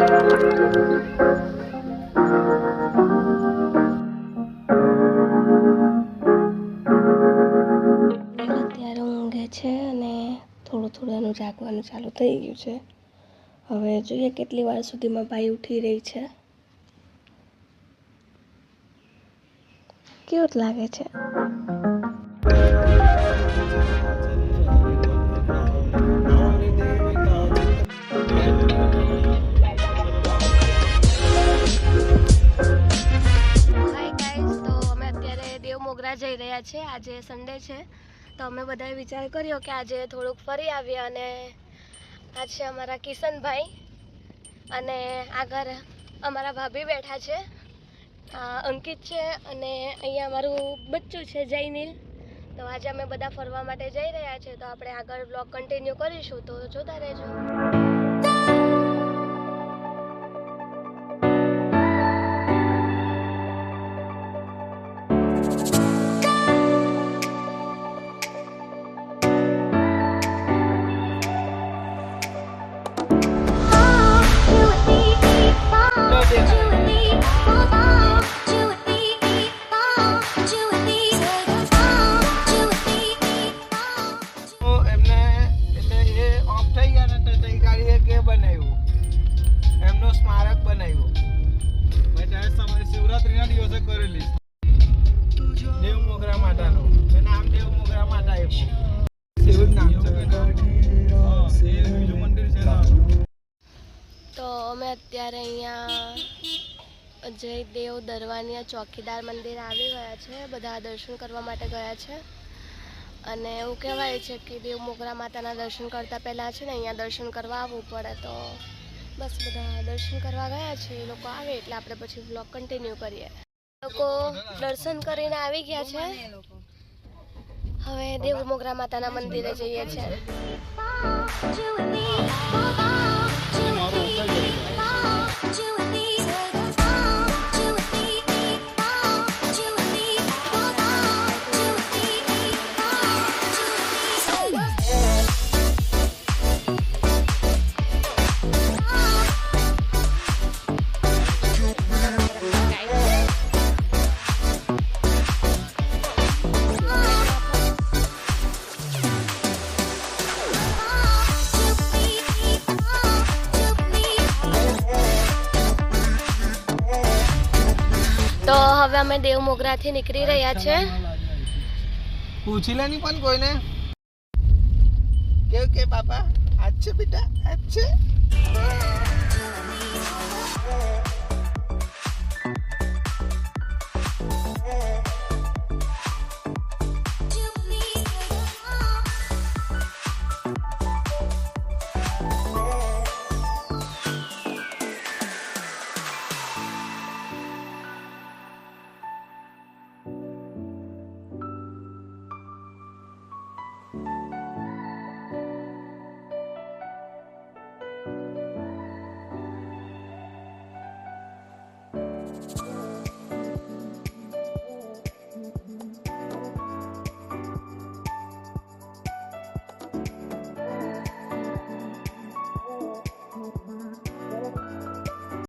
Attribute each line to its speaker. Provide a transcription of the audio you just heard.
Speaker 1: અત્યારે ઊંઘે છે અને થોડું થોડું એનું જાગવાનું ચાલુ થઈ ગયું છે. હવે જોઈએ કેટલી વાર સુધીમાં ભાઈ ઉઠી રહી છે. ક્યુટ લાગે છે. મોગરા જઈ રહ્યા છે. આજે સન્ડે છે તો અમે બધાએ વિચાર કર્યો કે આજે થોડુંક ફરી આવીએ. અને આ છે અમારા કિશનભાઈ અને આગળ અમારા ભાભી બેઠા છે, અંકિત છે અને અહીંયા અમારું બચ્ચું છે જયનીલ. તો આજે અમે બધા ફરવા માટે જઈ રહ્યા છે. તો આપણે આગળ બ્લોગ કન્ટિન્યુ કરીશું, તો જોતા રહેજો. તો અમે અત્યારે અહીંયા જયદેવ દરવાનિયા ચોકીદાર મંદિર આવી ગયા છે. બધા દર્શન કરવા માટે ગયા છે અને એવું કહેવાય છે કે દેવ મોગરા માતાના દર્શન કરતાં પહેલાં છે ને અહીંયા દર્શન કરવા આવવું પડે. તો બસ બધા દર્શન કરવા ગયા છે. એ લોકો આવે એટલે આપણે પછી વ્લોગ કન્ટિન્યુ કરીએ. લોકો દર્શન કરીને આવી ગયા છે. હવે દેવ મોગરા માતાના મંદિરે જઈએ છીએ. તો હવે અમે દેવ મોગરાથી નીકળી રહ્યા છે.
Speaker 2: પૂછી લે નહીં પણ કોઈને કે બાપા આજ છે બેટા આજ છે.